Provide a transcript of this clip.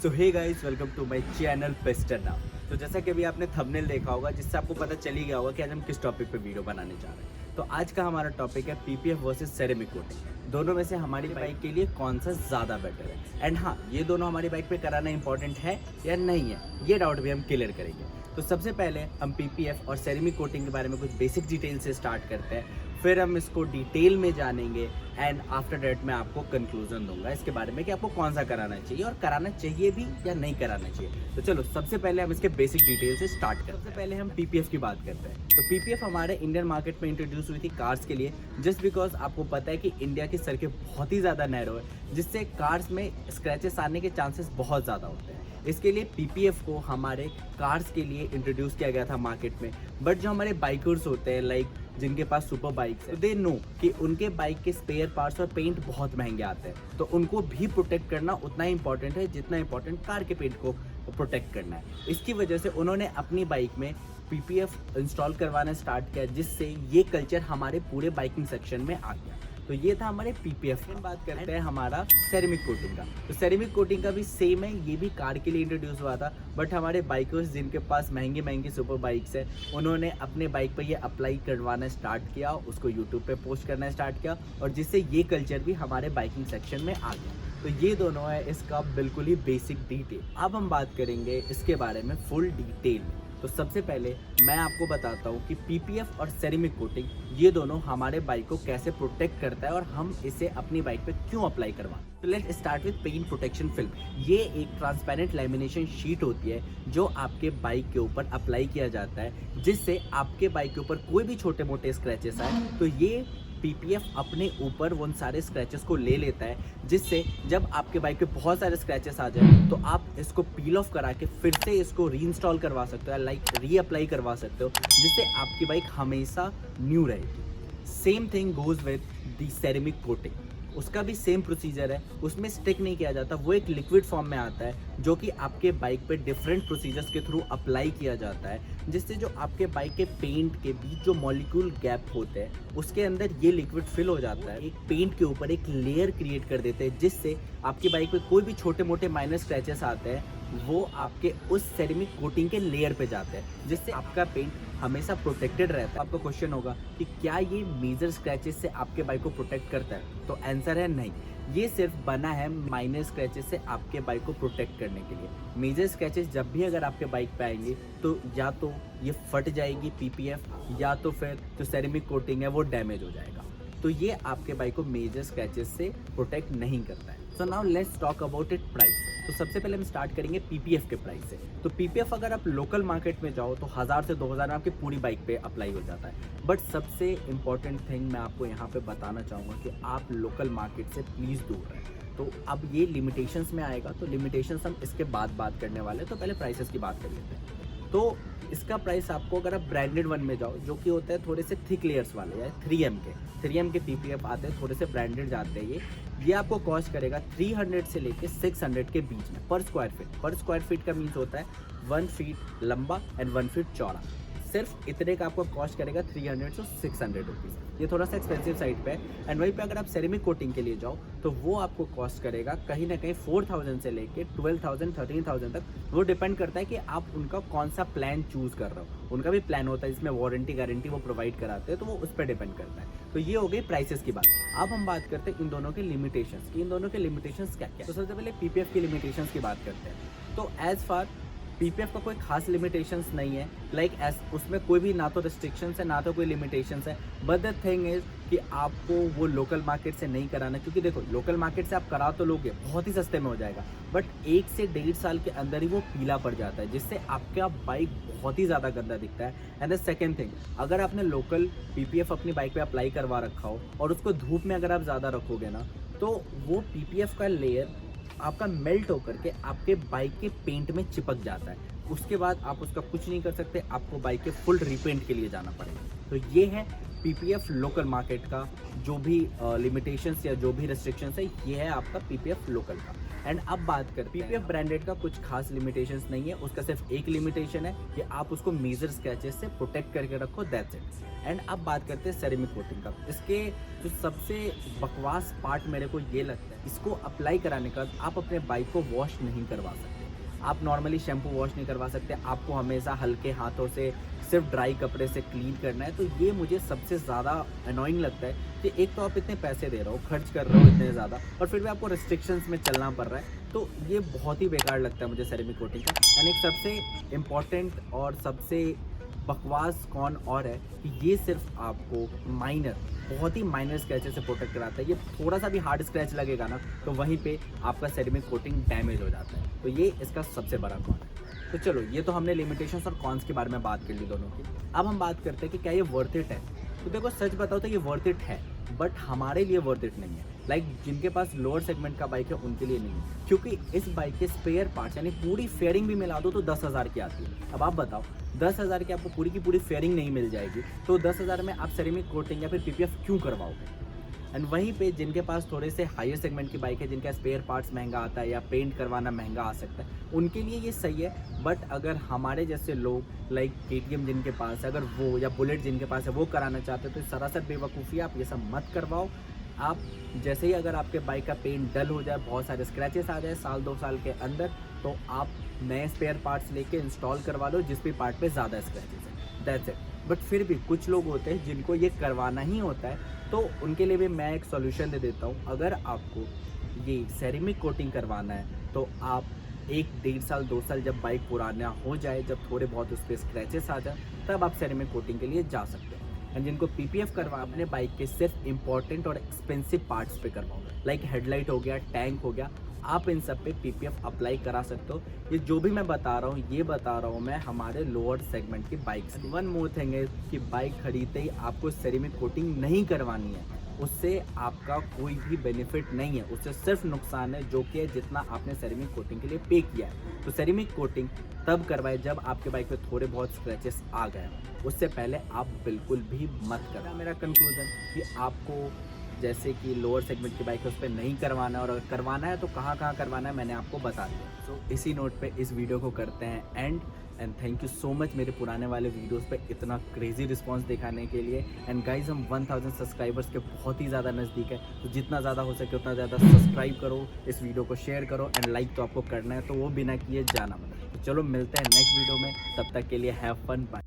So hey guys, welcome to my channel piston now. तो जैसा कि अभी आपने थंबनेल देखा होगा, जिससे आपको पता चल ही गया होगा कि आज हम किस टॉपिक पे वीडियो बनाने जा रहे हैं। तो आज का हमारा टॉपिक है पीपीएफ वर्सेस सेरेमिक कोटिंग। दोनों में से हमारी बाइक के लिए कौन सा ज़्यादा बेटर है, एंड हाँ, ये दोनों हमारी बाइक पे कराना इंपॉर्टेंट है या नहीं है, ये डाउट भी हम क्लियर करेंगे। तो सबसे पहले हम पीपीएफ और सेरेमिक कोटिंग के बारे में कुछ बेसिक डिटेल से स्टार्ट करते हैं, फिर हम इसको डिटेल में जानेंगे एंड आफ्टर डेट मैं आपको कंक्लूजन दूंगा इसके बारे में कि आपको कौन सा कराना चाहिए और कराना चाहिए भी या नहीं कराना चाहिए। तो चलो सबसे पहले हम इसके बेसिक डिटेल से स्टार्ट करते हैं। सबसे पहले हम पीपीएफ की बात करते हैं। तो पीपीएफ हमारे इंडियन मार्केट में इंट्रोड्यूस हुई थी कार्स के लिए, जस्ट बिकॉज आपको पता है कि इंडिया की सड़कें बहुत ही ज़्यादा नैरो है, जिससे कार्स में स्क्रैचेस आने के चांसेस बहुत ज़्यादा होते हैं। इसके लिए पीपीएफ को हमारे कार्स के लिए इंट्रोड्यूस किया गया था मार्केट में। बट जो हमारे बाइकर्स होते हैं, लाइक जिनके पास सुपर बाइक्स है, दे नो कि उनके बाइक के स्पेयर पार्ट्स और पेंट बहुत महंगे आते हैं, तो उनको भी प्रोटेक्ट करना उतना ही इंपॉर्टेंट है जितना इंपॉर्टेंट कार के पेंट को प्रोटेक्ट करना है। इसकी वजह से उन्होंने अपनी बाइक में पीपीएफ इंस्टॉल करवाना स्टार्ट किया, जिससे ये कल्चर हमारे पूरे बाइकिंग सेक्शन में आ गया। तो ये था हमारे पीपीएफ की। बात करते हैं हमारा सेरेमिक कोटिंग का। तो सेरेमिक कोटिंग का भी सेम है, ये भी कार के लिए इंट्रोड्यूस हुआ था, बट हमारे बाइकर्स जिनके पास महंगी महंगी सुपर बाइक्स है, उन्होंने अपने बाइक पर ये अप्लाई करवाना स्टार्ट किया, उसको यूट्यूब पे पोस्ट करना स्टार्ट किया, और जिससे ये कल्चर भी हमारे बाइकिंग सेक्शन में आ गया। तो ये दोनों है इसका बिल्कुल ही बेसिक डिटेल। अब हम बात करेंगे इसके बारे में फुल डिटेल में। तो सबसे पहले मैं आपको बताता हूँ कि पीपीएफ और सेरेमिक कोटिंग ये दोनों हमारे बाइक को कैसे प्रोटेक्ट करता है और हम इसे अपनी बाइक पे क्यों अप्लाई करवाएं। तो let's start with paint protection film. ये एक ट्रांसपेरेंट लैमिनेशन शीट होती है जो आपके बाइक के ऊपर अप्लाई किया जाता है, जिससे आपके बाइक के ऊपर कोई भी छोटे मोटे स्क्रैचेस आए तो ये पीपीएफ अपने ऊपर उन सारे स्क्रैचेस को ले लेता है, जिससे जब आपके बाइक पे बहुत सारे स्क्रैचेस आ जाए तो आप इसको पील ऑफ करा के फिर से इसको रीइंस्टॉल करवा सकते हो, लाइक रीअप्लाई करवा सकते हो, जिससे आपकी बाइक हमेशा न्यू रहेगी। Same thing goes with the ceramic coating. उसका भी सेम प्रोसीजर है, उसमें स्टिक नहीं किया जाता, वो एक लिक्विड फॉर्म में आता है जो कि आपके बाइक पे डिफरेंट प्रोसीजर्स के थ्रू अप्लाई किया जाता है, जिससे जो आपके बाइक के पेंट के बीच जो मॉलिक्यूल गैप होते हैं उसके अंदर ये लिक्विड फिल हो जाता है, एक पेंट के ऊपर एक लेयर क्रिएट कर देते हैं, जिससे आपकी बाइक पे कोई भी छोटे मोटे माइनर स्क्रैचेस आते हैं वो आपके उस सेरेमिक कोटिंग के लेयर पे जाते हैं, जिससे आपका पेंट हमेशा प्रोटेक्टेड रहता है। आपका क्वेश्चन होगा कि क्या ये मेजर स्क्रैचेस से आपके बाइक को प्रोटेक्ट करता है? तो आंसर है नहीं, ये सिर्फ बना है माइनर स्क्रैचेस से आपके बाइक को प्रोटेक्ट करने के लिए। मेजर स्क्रैचेस जब भी अगर आपके बाइक पे आएंगे तो या तो ये फट जाएगी पीपीएफ, या तो फिर जो सेरेमिक कोटिंग है वो डैमेज हो जाएगा। तो ये आपके बाइक को मेजर स्क्रैचेस से प्रोटेक्ट नहीं करता है। So now let's talk about it price. तो सबसे पहले हम स्टार्ट करेंगे पीपीएफ के प्राइस से। तो पीपीएफ अगर आप लोकल मार्केट में जाओ तो 1000 से 2000 में आपकी पूरी बाइक पे अप्लाई हो जाता है। बट सबसे इम्पॉर्टेंट थिंग मैं आपको यहाँ पे बताना चाहूँगा कि आप लोकल मार्केट से प्लीज़ दूर रहें। तो अब ये लिमिटेशंस में आएगा, तो लिमिटेशंस हम इसके बाद बात करने वाले हैं। तो पहले प्राइसेस की बात कर लेते हैं। तो इसका प्राइस आपको, अगर आप ब्रांडेड वन में जाओ जो कि होता है थोड़े से थिक लेयर्स वाले या 3M के पीपीएफ आते हैं, थोड़े से ब्रांडेड जाते हैं ये आपको कॉस्ट करेगा 300 से लेके 600 के बीच में पर स्क्वायर फीट। पर स्क्वायर फीट का मीन्स होता है 1 फीट लंबा एंड 1 फीट चौड़ा। सिर्फ इतने का आपको कॉस्ट करेगा 300 से 600 रुपीज़। ये थोड़ा सा एक्सपेंसिव साइड पे है। एंड वहीं पे अगर आप सेरेमिक कोटिंग के लिए जाओ तो वो आपको कॉस्ट करेगा कहीं ना कहीं 4000 से लेके 12000 13,000 तक। वो डिपेंड करता है कि आप उनका कौन सा प्लान चूज़ कर रहे हो। उनका भी प्लान होता है जिसमें वारंटी गारंटी वो प्रोवाइड कराते हैं, तो वो उस पर डिपेंड करता है। तो ये हो गई प्राइसेस की बात। अब हम बात करते हैं इन दोनों के लिमिटेशंस की। इन दोनों के लिमिटेशंस क्या क्या। तो सबसे पहले पीपीएफ की लिमिटेशंस की बात करते हैं। तो एज फार पीपीएफ का कोई खास लिमिटेशंस नहीं है, लाइक उसमें कोई भी ना तो रिस्ट्रिक्शंस है ना तो कोई लिमिटेशंस है। बट द थिंग इज़ कि आपको वो लोकल मार्केट से नहीं कराना, क्योंकि देखो लोकल मार्केट से आप करा तो लोगे, बहुत ही सस्ते में हो जाएगा, बट 1 से 1.5 साल के अंदर ही वो पीला पड़ जाता है, जिससे आपका बाइक बहुत ही ज़्यादा गंदा दिखता है। एंड द सेकेंड थिंग, अगर आपने लोकल पीपीएफ अपनी बाइक पे अप्लाई करवा रखा हो और उसको धूप में अगर आप ज़्यादा रखोगे ना, तो वो पीपीएफ का लेयर आपका मेल्ट होकर के आपके बाइक के पेंट में चिपक जाता है। उसके बाद आप उसका कुछ नहीं कर सकते, आपको बाइक के फुल रीपेंट के लिए जाना पड़ेगा। तो ये है पीपीएफ लोकल मार्केट का जो भी लिमिटेशंस या जो भी रेस्ट्रिक्शंस है, ये है आपका पीपीएफ लोकल का। एंड अब बात करते हैं, पीपीएफ ब्रांडेड का कुछ खास लिमिटेशंस नहीं है, उसका सिर्फ एक लिमिटेशन है कि आप उसको मेजर स्क्रैचेस से प्रोटेक्ट करके रखो, दैट्स इट। एंड अब बात करते हैं सेरेमिक कोटिंग का। इसके जो सबसे बकवास पार्ट मेरे को ये लगता है, इसको अप्लाई कराने का आप अपने बाइक को वॉश नहीं करवा सकते। आप नॉर्मली शैम्पू वॉश नहीं करवा सकते, आपको हमेशा हल्के हाथों से सिर्फ ड्राई कपड़े से क्लीन करना है। तो ये मुझे सबसे ज़्यादा अनोइंग लगता है कि एक तो आप इतने पैसे दे रहे हो, खर्च कर रहे हो इतने ज़्यादा, और फिर भी आपको रिस्ट्रिक्शंस में चलना पड़ रहा है। तो ये बहुत ही बेकार लगता है मुझे सेरेमिक कोटिंग का। एंड एक सबसे इम्पॉर्टेंट और सबसे बकवास कौन और है कि ये सिर्फ आपको बहुत ही माइनर स्क्रैचेस से प्रोटेक्ट कराता है। ये थोड़ा सा भी हार्ड स्क्रैच लगेगा ना, तो वहीं पे आपका सेरेमिक कोटिंग डैमेज हो जाता है। तो ये इसका सबसे बड़ा कॉन है। तो चलो, ये तो हमने लिमिटेशंस और कॉन्स के बारे में बात कर ली दोनों की। अब हम बात करते हैं कि क्या ये वर्थ इट है। तो देखो, सच बताओ तो ये वर्थ इट है, बट हमारे लिए वर्थ इट नहीं है। जिनके पास लोअर सेगमेंट का बाइक है उनके लिए नहीं है, क्योंकि इस बाइक के स्पेयर पार्ट्स यानी पूरी फेयरिंग भी मिला दो तो 10,000 की आती है। अब आप बताओ, 10,000 की आपको पूरी की पूरी फेयरिंग नहीं मिल जाएगी, तो 10,000 में आप सेरेमिक कोटिंग या फिर पीपीएफ क्यों करवाओगे। एंड वहीं पे जिनके पास थोड़े से हायर सेगमेंट की बाइक है, जिनका स्पेयर पार्ट्स महंगा आता है या पेंट करवाना महंगा आ सकता है, उनके लिए ये सही है। बट अगर हमारे जैसे लोग KTM जिनके पास है, अगर वो या बुलेट जिनके पास है वो कराना चाहते हैं, तो सरासर बेवकूफ़ी, आप ये सब मत करवाओ। आप जैसे ही अगर आपके बाइक का पेंट डल हो जाए, बहुत सारे स्क्रैचेस आ जाए 1-2 साल के अंदर, तो आप नए स्पेयर पार्ट्स लेके इंस्टॉल करवा लो जिस भी पार्ट पे ज़्यादा स्क्रैचेस है, दैट्स इट। बट फिर भी कुछ लोग होते हैं जिनको ये करवाना ही होता है, तो उनके लिए भी मैं एक सॉल्यूशन दे देता हूँ। अगर आपको ये सेरेमिक कोटिंग करवाना है तो आप 1-1.5 साल 2 साल जब बाइक पुराना हो जाए, जब थोड़े बहुत उस पर स्क्रैचेस आ जाए, तब आप सेरेमिक कोटिंग के लिए जा सकते हैं। एंड जिनको पीपीएफ करवा, अपने बाइक के सिर्फ इंपॉर्टेंट और एक्सपेंसिव पार्ट्स पे करवाओ, हेडलाइट हो गया, टैंक हो गया, आप इन सब पे पीपीएफ अप्लाई करा सकते हो। ये जो भी मैं बता रहा हूँ, ये बता रहा हूँ मैं हमारे लोअर सेगमेंट की बाइक से। वन मोर थिंग है कि बाइक खरीदते ही आपको सेरेमिक कोटिंग नहीं करवानी है, उससे आपका कोई भी बेनिफिट नहीं है, उससे सिर्फ नुकसान है, जो कि है जितना आपने सेरेमिक कोटिंग के लिए पे किया है। तो सेरेमिक कोटिंग तब करवाए जब आपके बाइक पे थोड़े बहुत स्क्रैचेस आ गए, उससे पहले आप बिल्कुल भी मत करें। मेरा कंक्लूजन कि आपको जैसे कि लोअर सेगमेंट की बाइक है उस पर नहीं करवाना, और अगर करवाना है तो कहाँ करवाना है मैंने आपको बता दिया। तो इसी नोट पे इस वीडियो को करते हैं and thank you so much मेरे पुराने वाले वीडियोस पे इतना क्रेजी रिस्पांस दिखाने के लिए। एंड गाइज, हम 1000 सब्सक्राइबर्स के बहुत ही ज़्यादा नज़दीक है, तो जितना ज़्यादा हो सके उतना ज़्यादा सब्सक्राइब करो, इस वीडियो को शेयर करो, एंड लाइक तो आपको करना है, तो वो बिना किए जाना मत। तो चलो मिलते हैं नेक्स्ट वीडियो में, तब तक के लिए हैव फन, बाय।